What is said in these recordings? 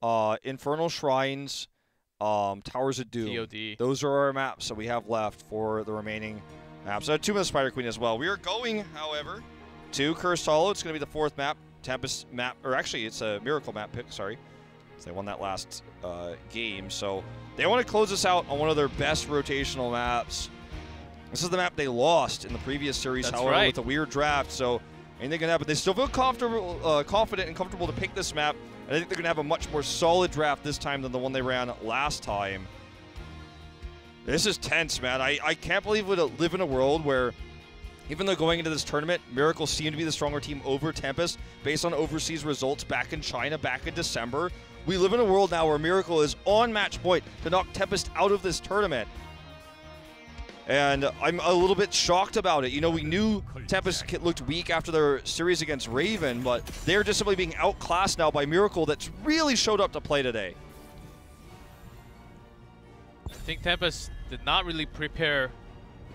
Infernal Shrines, Towers of Doom. TOD. Those are our maps that we have left for the remaining maps. 2 minutes Spider Queen as well. We are going, however, to Cursed Hollow. It's going to be the 4th map, Tempest map, or actually it's a Miracle map pick, sorry. So they won that last game, so they want to close this out on one of their best rotational maps. This is the map they lost in the previous series, That's however, right. with a weird draft, so anything can happen. They still feel comfortable, confident and comfortable to pick this map. I think they're going to have a much more solid draft this time than the one they ran last time. This is tense, man. I can't believe we live in a world where, even though going into this tournament, Miracle seemed to be the stronger team over Tempest based on overseas results back in China back in December. We live in a world now where Miracle is on match point to knock Tempest out of this tournament. And I'm a little bit shocked about it. You know, we knew Tempest looked weak after their series against Raven, but they're just simply being outclassed now by Miracle that's really showed up to play today. I think Tempest did not really prepare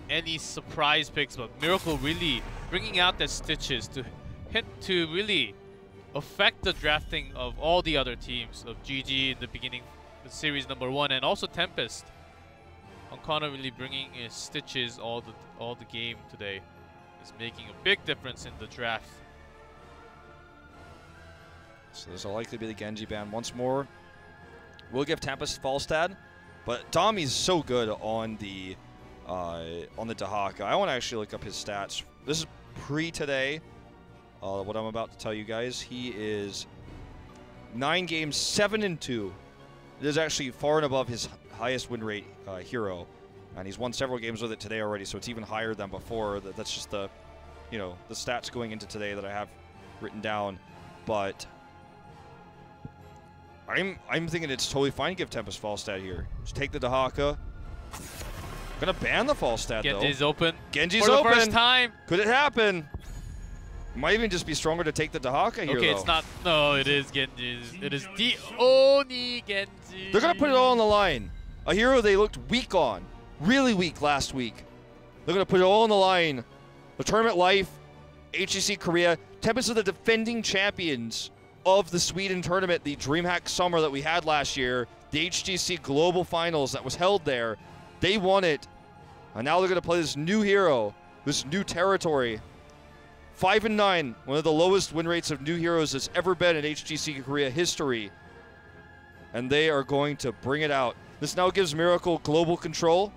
any surprise picks, but Miracle really bringing out their stitches to really affect the drafting of all the other teams of GG in the beginning of series number 1, and also Tempest. Oncana really bringing his stitches all the game today is making a big difference in the draft. So this will likely be the Genji ban once more. We'll give Tempest Falstad, but Dami's so good on the Dahaka. I want to actually look up his stats. This is pre-today. What I'm about to tell you guys, he is 9 games, 7-2. It is actually far and above his highest win rate hero, and he's won several games with it today already, so it's even higher than before. That's just the, you know, the stats going into today that I have written down. But I'm thinking it's totally fine to give Tempest Falstad here. Just take the Dahaka. Gonna ban the Falstad though. Genji's open. Genji's for the open. first time. Could it happen? Might even just be stronger to take the Dahaka here, Okay, though. it's not. No, it is Genji's. It is the Oni Genji. They're going to put it all on the line. A hero they looked weak on. Really weak last week. They're going to put it all on the line. The tournament life, HGC Korea. Tempest are the defending champions of the Sweden tournament, the DreamHack Summer that we had last year, the HGC Global Finals that was held there. They won it. And now they're going to play this new hero, this new territory. 5-9, one of the lowest win rates of new heroes has ever been in HGC Korea history. And they are going to bring it out. This now gives Miracle global control.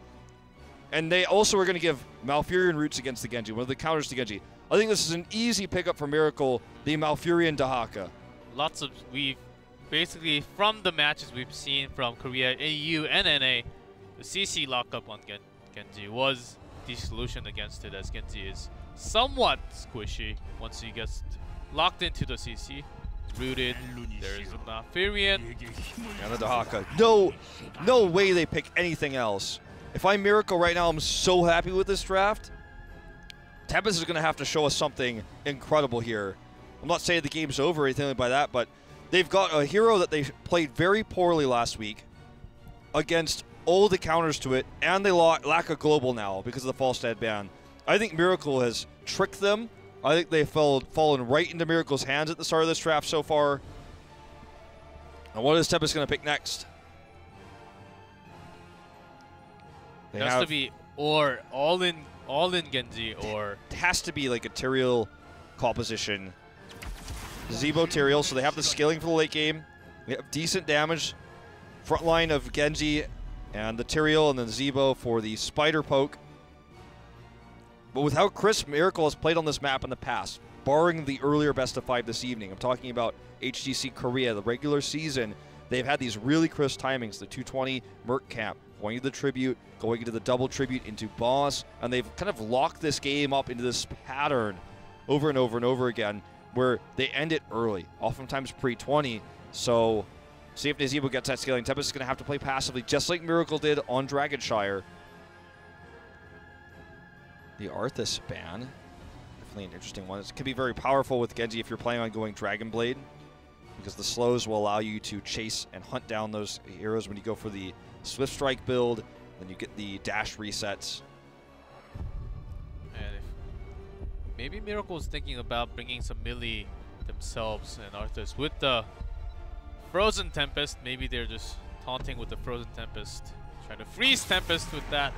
And they also are going to give Malfurion roots against the Genji, one of the counters to Genji. I think this is an easy pickup for Miracle, the Malfurion Dahaka. We've basically, from the matches we've seen from Korea, AU, and NA, the CC lockup on Genji was the solution against it, as Genji is somewhat squishy once he gets locked into the CC. Rooted. There's a Malfurion. And the Dahaka. No way they pick anything else. If I'm Miracle right now, I'm so happy with this draft. Tempest is going to have to show us something incredible here. I'm not saying the game's over or anything like that, but they've got a hero that they played very poorly last week against all the counters to it, and they lack a global now because of the Falstad ban. I think Miracle has tricked them. I think they've fallen right into Miracle's hands at the start of this draft so far. And what is Tempest going to pick next? It has to be or all in Genji, or it has to be like a Tyrael composition. Zeebo Tyrael, so they have the scaling for the late game. They have decent damage. Front line of Genji and the Tyrael, and then Zeebo for the spider poke. But with how crisp Miracle has played on this map in the past, barring the earlier best of 5 this evening, I'm talking about HGC Korea, the regular season, they've had these really crisp timings, the 220 Merc Camp, going to the Tribute, going into the double Tribute into Boss, and they've kind of locked this game up into this pattern over and over and over again, where they end it early, oftentimes pre-20. So see if Zeebo gets that scaling. Tempest is going to have to play passively, just like Miracle did on Dragonshire. The Arthas ban, definitely an interesting one. It can be very powerful with Genji if you're planning on going Dragon Blade, because the slows will allow you to chase and hunt down those heroes when you go for the Swift Strike build. Then you get the dash resets. and maybe Miracle's thinking about bringing some melee themselves and Arthas with the Frozen Tempest. Maybe they're just taunting with the Frozen Tempest. Trying to freeze Tempest with that.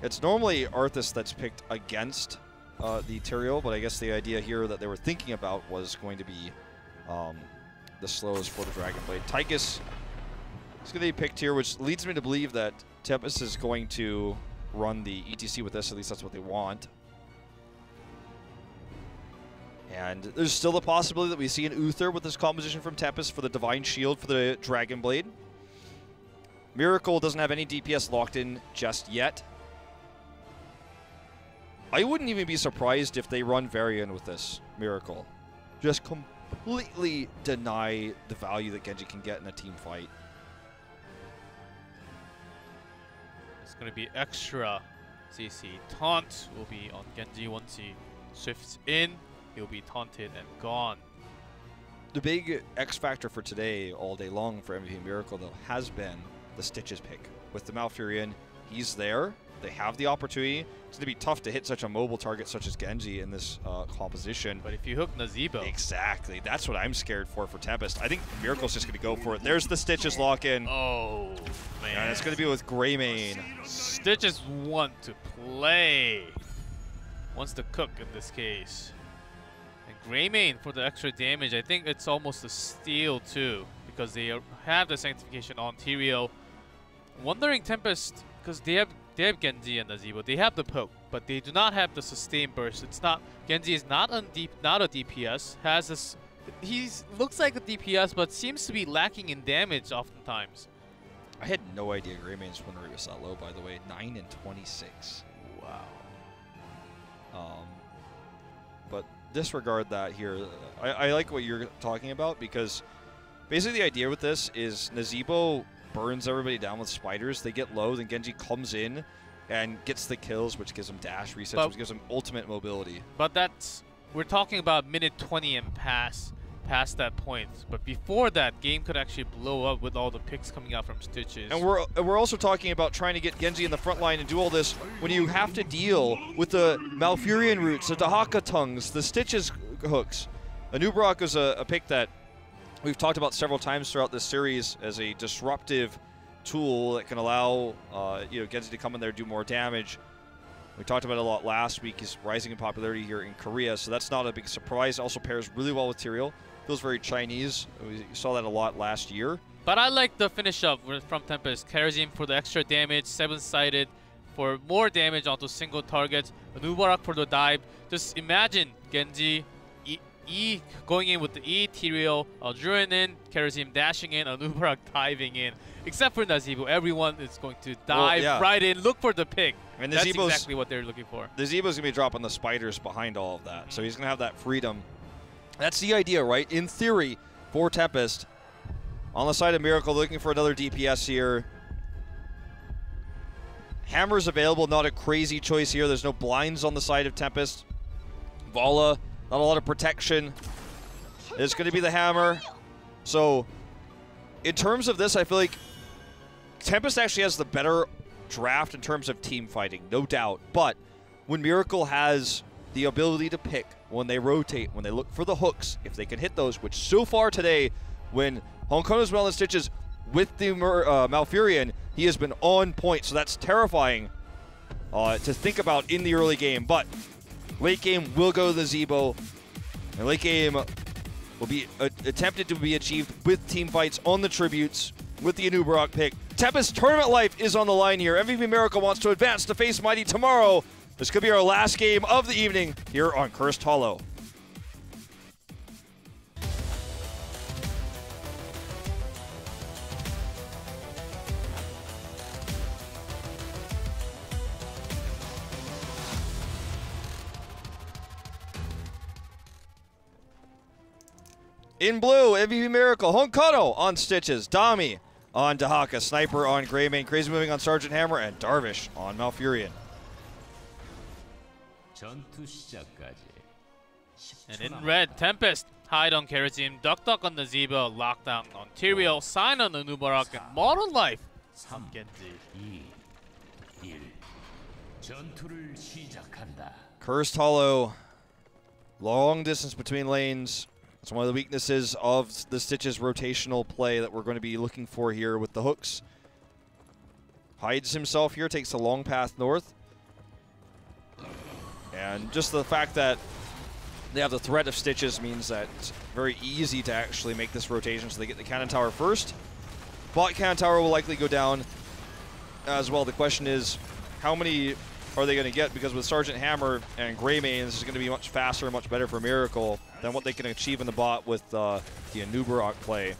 It's normally Arthas that's picked against the Tyrael, but I guess the idea here that they were thinking about was going to be the slows for the Dragon Blade. Tychus is going to be picked here, which leads me to believe that Tempest is going to run the ETC with this. At least that's what they want. And there's still the possibility that we see an Uther with this composition from Tempest for the Divine Shield for the Dragon Blade. Miracle doesn't have any DPS locked in just yet. I wouldn't even be surprised if they run Varian with this Miracle. Just completely deny the value that Genji can get in a team fight. It's going to be extra CC. Taunt will be on Genji once he swifts in. He'll be taunted and gone. The big X factor for today, all day long for MVP Miracle, though, has been the Stitches pick. With the Malfurion, he's there. They have the opportunity. It's going to be tough to hit such a mobile target such as Genji in this composition. But if you hook Nazeebo. Exactly. That's what I'm scared for Tempest. I think Miracle's just going to go for it. There's the Stitches lock-in. Oh, man. And it's going to be with Greymane. Stitches want to play. Wants to cook in this case. And Greymane for the extra damage. I think it's almost a steal too, because they have the Sanctification on Tyrael. Wondering Tempest, because they have Genji and Nazeebo. They have the poke, but they do not have the sustain burst. It's not Genji is not a DPS. Has this, looks like a DPS, but seems to be lacking in damage oftentimes. I had no idea Greymane's win rate was that low. By the way, 9 and 26. Wow. But disregard that here. I like what you're talking about, because basically the idea with this is Nazeebo burns everybody down with spiders. They get low, then Genji comes in and gets the kills, which gives him dash resets, which gives him ultimate mobility. But we're talking about minute 20 and past that point. But before that, game could actually blow up with all the picks coming out from Stitches. And we're also talking about trying to get Genji in the front line and do all this when you have to deal with the Malfurion roots, the Dahaka tongues, the Stitches hooks. Anubarak is a pick that we've talked about several times throughout this series as a disruptive tool that can allow Genji to come in there and do more damage. We talked about it a lot last week. He's rising in popularity here in Korea, so that's not a big surprise. Also pairs really well with Tyrael. Feels very Chinese. We saw that a lot last year. But I like the finish up from Tempest. Carries him for the extra damage, 7-sided for more damage onto single targets. Anubarak for the dive. Just imagine Genji going in with the E, Tyrael, Druin in, carries him dashing in, Anubarak diving in. Except for Nazeebo, everyone is going to dive right in, look for the pick. And that's exactly what they're looking for. Nazeebo's going to be dropping the spiders behind all of that, so he's going to have that freedom. That's the idea, right? In theory, for Tempest. On the side of Miracle, looking for another DPS here. Hammer's available, not a crazy choice here. There's no blinds on the side of Tempest. Vala, not a lot of protection. It's going to be the Hammer. So, in terms of this, I feel like Tempest actually has the better draft in terms of team fighting, no doubt. But when Miracle has the ability to pick, when they rotate, when they look for the hooks, if they can hit those, which so far today, when Honkono's Melon Stitches with the Malfurion, he has been on point. So that's terrifying to think about in the early game. But late game will go to the Nazeebo, and late game will be attempted to be achieved with team fights on the tributes with the Anubarak pick. Tempest tournament life is on the line here. MVP Miracle wants to advance to face Mighty tomorrow. This could be our last game of the evening here on Cursed Hollow. In blue, MVP Miracle, Honkono on Stitches, Dami on Dahaka, Sniper on Greymane, Crazy Moving on Sergeant Hammer, and Darvish on Malfurion. And in red, Tempest, Hide on Kerosene, Duck Duck on Nazeebo, Lockdown on Tyrael, Sign on Anubarak, and Modern Life on Genji. Cursed Hollow, long distance between lanes. It's one of the weaknesses of the Stitch's rotational play that we're going to be looking for here with the hooks. Hides himself here, takes the long path north. And just the fact that they have the threat of Stitches means that it's very easy to actually make this rotation, so they get the cannon tower first. Bot cannon tower will likely go down as well. The question is, how many are they going to get? Because with Sergeant Hammer and Greymane, this is going to be much faster and much better for Miracle than what they can achieve in the bot with the Anubarak play.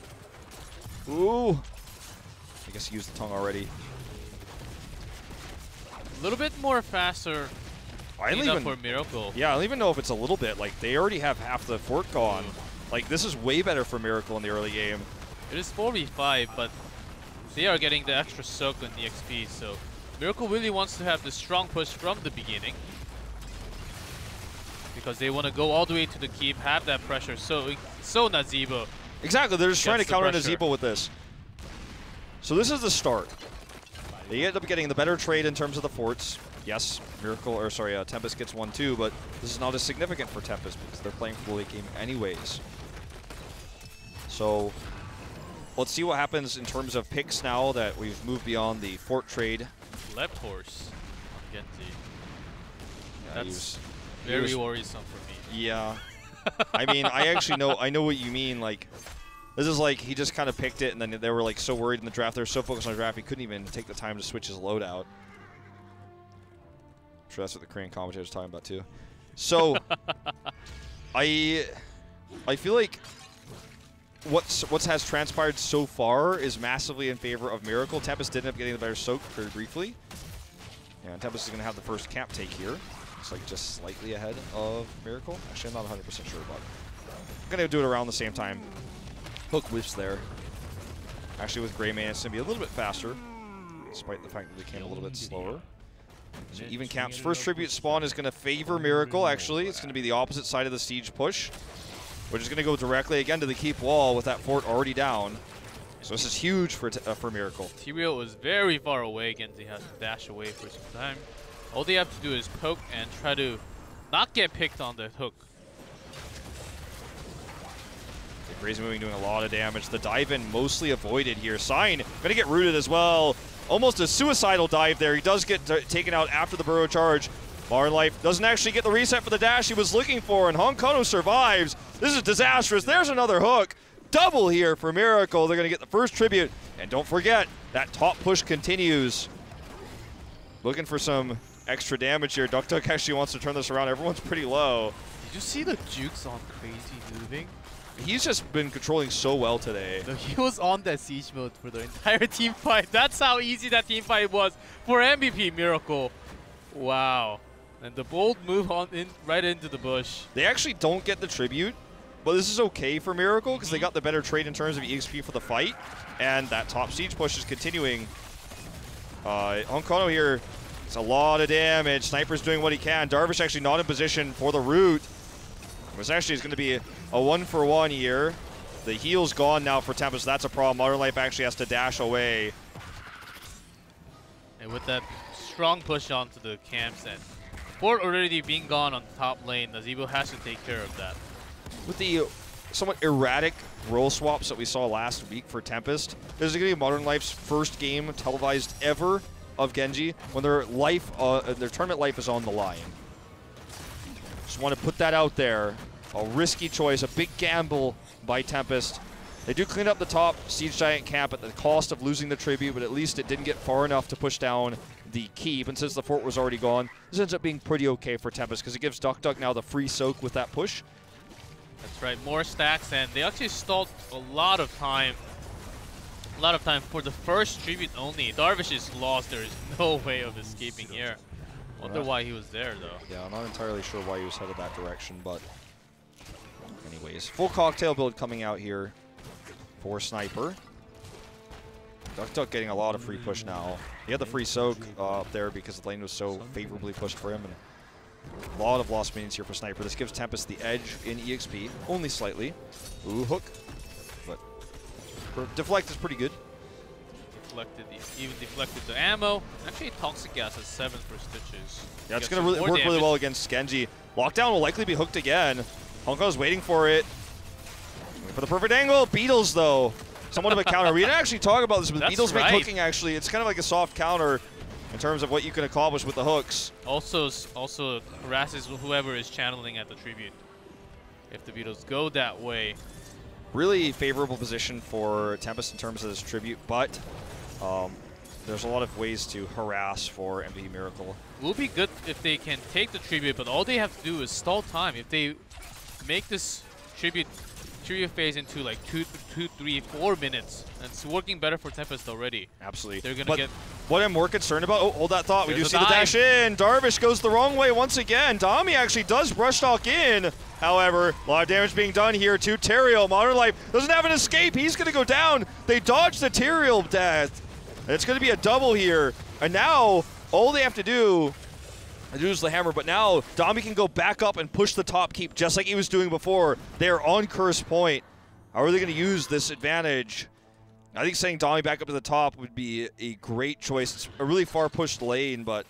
Ooh. I guess he used the tongue already. A little bit more faster. I don't even, for Miracle. Yeah, I don't even know if it's a little bit. Like, they already have half the fort gone. Like, this is way better for Miracle in the early game. It is 4v5, but they are getting the extra soak on the XP, so Miracle really wants to have the strong push from the beginning. Because they want to go all the way to the keep, have that pressure, so Nazeebo. Exactly, they're just trying to counter pressure. Nazeebo with this. So this is the start. They end up getting the better trade in terms of the forts. Yes, Tempest gets 1-2, but this is not as significant for Tempest because they're playing for the late game anyways. So let's see what happens in terms of picks now that we've moved beyond the fort trade. Left horse on Genji. Yeah, That's very worrisome for me. Yeah. I mean, I know what you mean. Like, this is like he just kind of picked it, and then they were like so worried in the draft. They were so focused on the draft, he couldn't even take the time to switch his loadout. I'm sure that's what the Korean commentator was talking about too. So, I feel like what has transpired so far is massively in favor of Miracle. Tempest did end up getting the better soak very briefly, and Tempest is going to have the first camp take here. Looks like just slightly ahead of Miracle. Actually, I'm not 100% sure, but I'm going to do it around the same time. Hook whiffs there. Actually, with Greymane, it's going to be a little bit faster, despite the fact that they came a little bit slower. So even camps. First tribute spawn is going to favor Miracle, actually. It's going to be the opposite side of the siege push, which is going to go directly again to the keep wall with that fort already down. So this is huge for Miracle. T-Real was very far away. Genji has to dash away for some time. All they have to do is poke and try to not get picked on the hook. The Crazy Moving doing a lot of damage. The dive-in mostly avoided here. Sign going to get rooted as well. Almost a suicidal dive there. He does get taken out after the burrow charge. Modern Life doesn't actually get the reset for the dash he was looking for, and Hong Kono survives. This is disastrous. There's another hook. Double here for Miracle. They're going to get the first tribute. And don't forget, that top push continues. Looking for some extra damage here. Duck actually wants to turn this around. Everyone's pretty low. Did you see the jukes on Crazy Moving? He's just been controlling so well today. No, he was on that siege mode for the entire team fight. That's how easy that team fight was for MVP Miracle. Wow. And the bold move on right into the bush. They actually don't get the tribute, but this is okay for Miracle because they got the better trade in terms of EXP for the fight. And that top siege push is continuing. Hong Kono here, it's a lot of damage. Sniper's doing what he can. Darvish actually not in position for the root. This actually is going to be a 1-for-1 here. The heal's gone now for Tempest. That's a problem. Modern Life actually has to dash away. And with that strong push onto the camps and fort already being gone on the top lane, Nazeebo has to take care of that. With the somewhat erratic role swaps that we saw last week for Tempest, this is going to be Modern Life's first game televised ever of Genji when their tournament life is on the line. Just want to put that out there. A risky choice, a big gamble by Tempest. They do clean up the top Siege Giant camp at the cost of losing the tribute, but at least it didn't get far enough to push down the keep. And since the fort was already gone, this ends up being pretty okay for Tempest because it gives Duck now the free soak with that push. That's right, more stacks, and they actually stalled a lot of time. A lot of time for the first tribute only. Darvish is lost. There is no way of escaping here. Wonder why he was there, though. Yeah, I'm not entirely sure why he was headed that direction, but anyways, full cocktail build coming out here for Sniper. Duck getting a lot of free push now. He had the free soak up there because the lane was so favorably pushed for him. And a lot of lost minions here for Sniper. This gives Tempest the edge in EXP, only slightly. Ooh, hook. But deflect is pretty good. Even deflected the ammo. Actually, Toxic Gas has 7 for Stitches. Yeah, it's going to work really well against Genji. Lockdown will likely be hooked again. Honko's waiting for it. For the perfect angle, Beetles though, somewhat of a counter. We didn't actually talk about this, but That's Beetles right. make hooking actually, it's kind of like a soft counter in terms of what you can accomplish with the hooks. Also harasses whoever is channeling at the tribute. If the Beetles go that way. Really favorable position for Tempest in terms of this tribute, but there's a lot of ways to harass for MVP Miracle. It will be good if they can take the tribute, but all they have to do is stall time. If they make this tribute phase into like 2, 3, 4 minutes, and it's working better for Tempest already. Absolutely. They're gonna get. What I'm more concerned about, oh, hold that thought. We do see the dive. dash in. Darvish goes the wrong way once again. Dami actually does brush talk in. However, a lot of damage being done here to Teriel. Modern Life doesn't have an escape. He's going to go down. They dodge the Teriel death. And it's going to be a double here. And now, all they have to do is use the hammer. But now, Dami can go back up and push the top keep just like he was doing before. They're on curse point. How are they going to use this advantage? I think sending Dami back up to the top would be a great choice. It's a really far pushed lane, but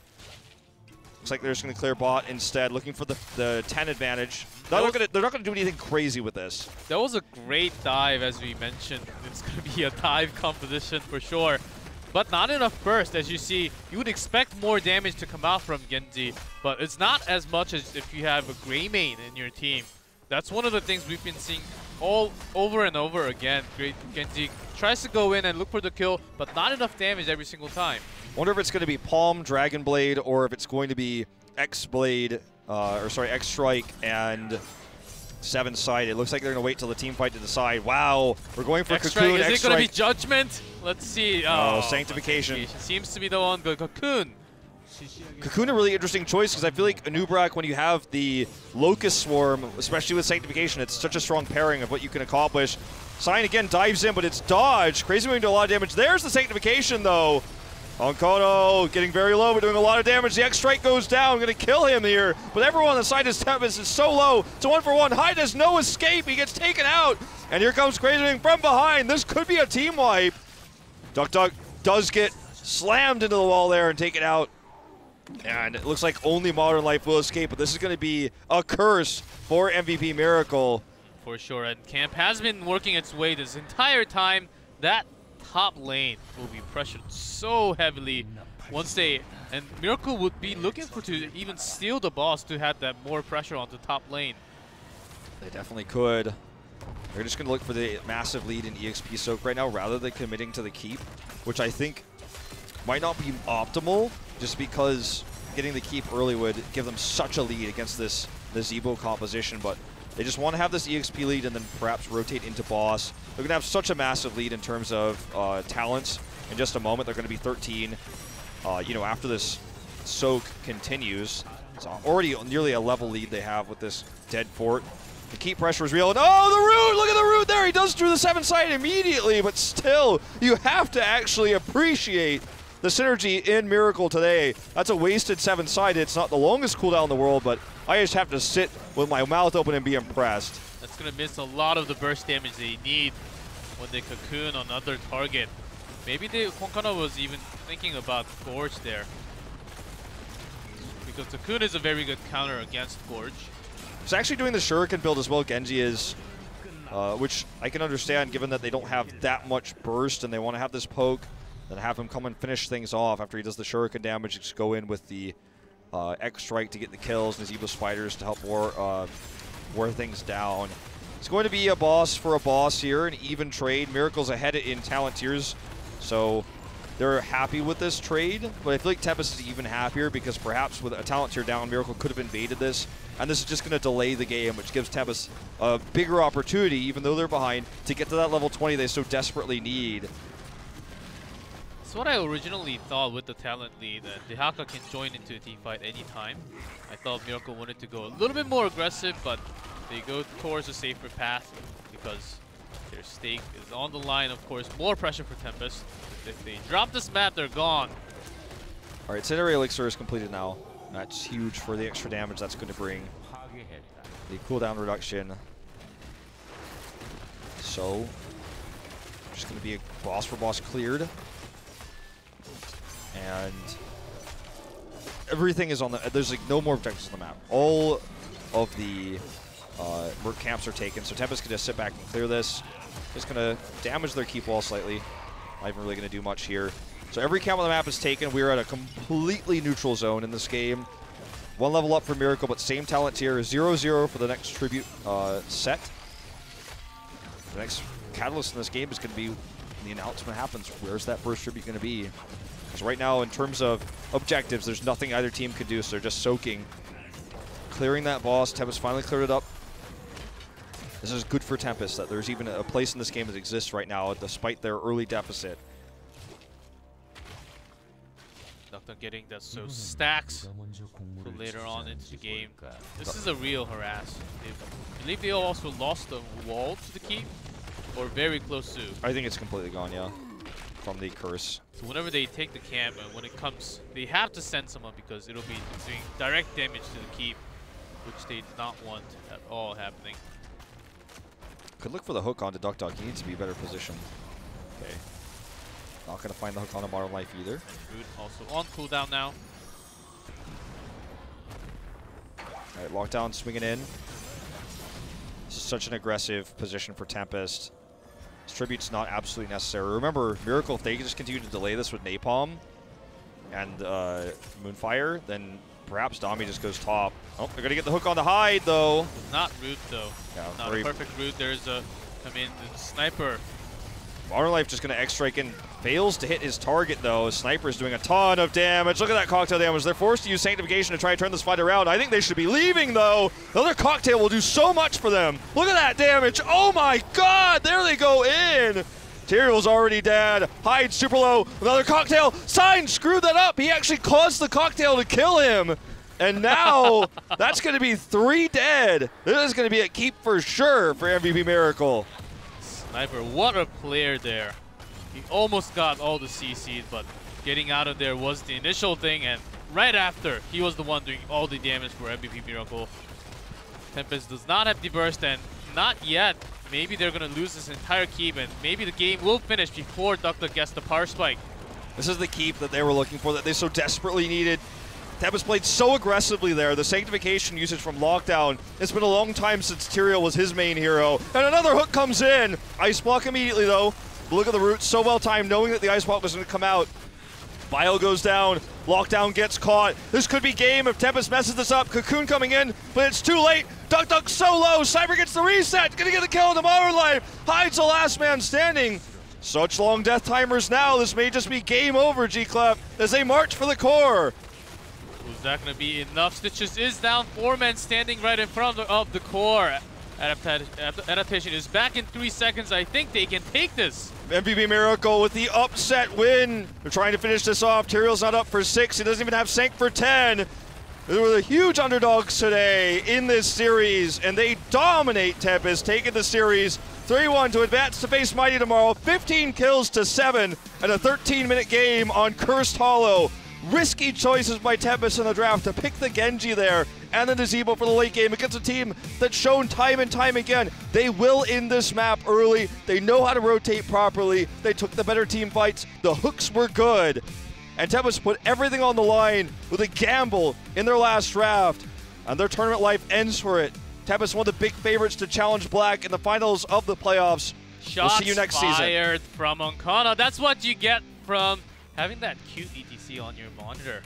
looks like they're just going to clear bot instead, looking for the 10 advantage. They're not going to do anything crazy with this. That was a great dive, as we mentioned. It's going to be a dive competition for sure. But not enough burst. As you see, you would expect more damage to come out from Genji, but it's not as much as if you have a Grey main in your team. That's one of the things we've been seeing all over and over again. Great Genji tries to go in and look for the kill, but not enough damage every single time. Wonder if it's going to be Palm, Dragon Blade, or if it's going to be X-Blade, X-Strike and 7-sided. It looks like they're going to wait till the team fight to decide. Wow, we're going for Cocoon. Is it going to be Judgment? Let's see. Oh, Sanctification. Seems to be the one. Cocoon. Cocoon, a really interesting choice, because I feel like Anubrak, when you have the Locust Swarm, especially with Sanctification, it's such a strong pairing of what you can accomplish. Sign again dives in, but it's dodged. Crazy Wing doing a lot of damage. There's the Sanctification, though. Onkono getting very low, but doing a lot of damage. The X-Strike goes down, going to kill him here. But everyone on the side of Tempest is so low. It's a 1-for-1. Hyde has no escape. He gets taken out. And here comes Crazy Wing from behind. This could be a team wipe. Duck Duck does get slammed into the wall there and taken out. And it looks like only Modern Life will escape, but this is going to be a curse for MVP Miracle. For sure, and Camp has been working its way this entire time. That top lane will be pressured so heavily once they... And Miracle would be looking for to even steal the boss to have that more pressure on the top lane. They definitely could. They're just going to look for the massive lead in EXP Soak right now rather than committing to the keep, which I think might not be optimal, just because getting the keep early would give them such a lead against this Zebo composition, but they just want to have this EXP lead and then perhaps rotate into boss. They're going to have such a massive lead in terms of talents in just a moment. They're going to be 13. After this soak continues, it's already nearly a level lead they have with this dead fort. The keep pressure is real. And oh, the root! Look at the root there! He does do the 7-sided immediately, but still, you have to actually appreciate the synergy in Miracle today. That's a wasted 7-sided. It's not the longest cooldown in the world, but I just have to sit with my mouth open and be impressed. That's going to miss a lot of the burst damage they need when they cocoon on another target. Maybe Konkana was even thinking about Gorge there. Because cocoon is a very good counter against Gorge. He's actually doing the Shuriken build as well, Genji is, which I can understand given that they don't have that much burst and they want to have this poke. Then have him come and finish things off after he does the Shuriken damage. Just go in with the X-Strike to get the kills and his Evo Spiders to help wear things down. It's going to be a boss for a boss here, an even trade. Miracle's ahead in talent tiers, so they're happy with this trade. But I feel like Tempest is even happier because perhaps with a talent tier down, Miracle could have invaded this. And this is just going to delay the game, which gives Tempest a bigger opportunity, even though they're behind, to get to that level 20 they so desperately need. That's what I originally thought with the talent lead, that Dehaka can join into a team fight anytime. I thought Miracle wanted to go a little bit more aggressive, but they go towards a safer path because their stake is on the line. Of course, more pressure for Tempest. If they drop this map, they're gone. All right, Cinder Elixir is completed now. That's huge for the extra damage that's going to bring. The cooldown reduction. So, just going to be a boss for boss cleared. And everything is on the, there's like no more objectives on the map. All of the Merc camps are taken, so Tempest can just sit back and clear this. Just going to damage their keep wall slightly. Not even really going to do much here. So every camp on the map is taken. We're at a completely neutral zone in this game. One level up for Miracle, but same talent tier. 0-0 for the next tribute set. The next catalyst in this game is going to be when the announcement happens. Where's that first tribute going to be? Because right now, in terms of objectives, there's nothing either team could do, so they're just soaking. Clearing that boss. Tempest finally cleared it up. This is good for Tempest, that there's even a place in this game that exists right now, despite their early deficit. Doctor getting that so stacks for later on into the game. This is a real harass. I believe they also lost the wall to the keep, or very close to. I think it's completely gone, yeah, from the curse. So whenever they take the camp, and when it comes, they have to send someone because it'll be doing direct damage to the keep, which they did not want at all happening. Could look for the hook onto Duck Duck. He needs to be better positioned. Okay. Not going to find the hook on a Modern Life either. Root also on cooldown now. Alright, lockdown swinging in. This is such an aggressive position for Tempest. This tribute's not absolutely necessary. Remember, Miracle, if they just continue to delay this with Napalm and Moonfire, then perhaps Dami just goes top. Oh, they're going to get the hook on the hide, though. Not root, though. Yeah, not a perfect root. There's a, the sniper. Modern Life just going to X-Strike in. Fails to hit his target, though. Sniper's doing a ton of damage. Look at that cocktail damage. They're forced to use Sanctification to try and turn this fight around. I think they should be leaving, though. The other cocktail will do so much for them. Look at that damage. Oh, my God. There they go in. Tyrell's already dead. Hyde super low. Another cocktail. Sign screwed that up. He actually caused the cocktail to kill him. And now that's going to be 3 dead. This is going to be a keep for sure for MVP Miracle. Sniper, what a player there. He almost got all the CCs, but getting out of there was the initial thing, and right after, he was the one doing all the damage for MVP Miracle. Tempest does not have the burst, and not yet. Maybe they're going to lose this entire keep, and maybe the game will finish before Duck Duck gets the power spike. This is the keep that they were looking for, that they so desperately needed. Tempest played so aggressively there. The Sanctification usage from Lockdown. It's been a long time since Tyrael was his main hero. And another hook comes in. Ice Block immediately, though. But look at the root. So well timed, knowing that the Ice Block was going to come out. Bio goes down. Lockdown gets caught. This could be game if Tempest messes this up. Cocoon coming in, but it's too late. Duck Duck so low. Cyber gets the reset. Going to get the kill on the Modern Life. Hyde's the last man standing. Such long death timers now. This may just be game over, G-Clef, as they march for the core. Is that going to be enough? Stitches is down. 4 men standing right in front of the core. Adaptation is back in 3 seconds. I think they can take this. MVP Miracle with the upset win. They're trying to finish this off. Tyrael's not up for 6. He doesn't even have Sank for 10. They were the huge underdogs today in this series, and they dominate Tempest, taking the series 3-1 to advance to face Mighty tomorrow. 15 kills to 7 and a 13-minute game on Cursed Hollow. Risky choices by Tempest in the draft to pick the Genji there and the Decisive for the late game against a team that's shown time and time again they will end this map early. They know how to rotate properly. They took the better team fights. The hooks were good. And Tempest put everything on the line with a gamble in their last draft. And their tournament life ends for it. Tempest, one of the big favorites to challenge Black in the finals of the playoffs. We'll see you next season. Shots fired from Onkana. That's what you get from having that cute ETC on your monitor.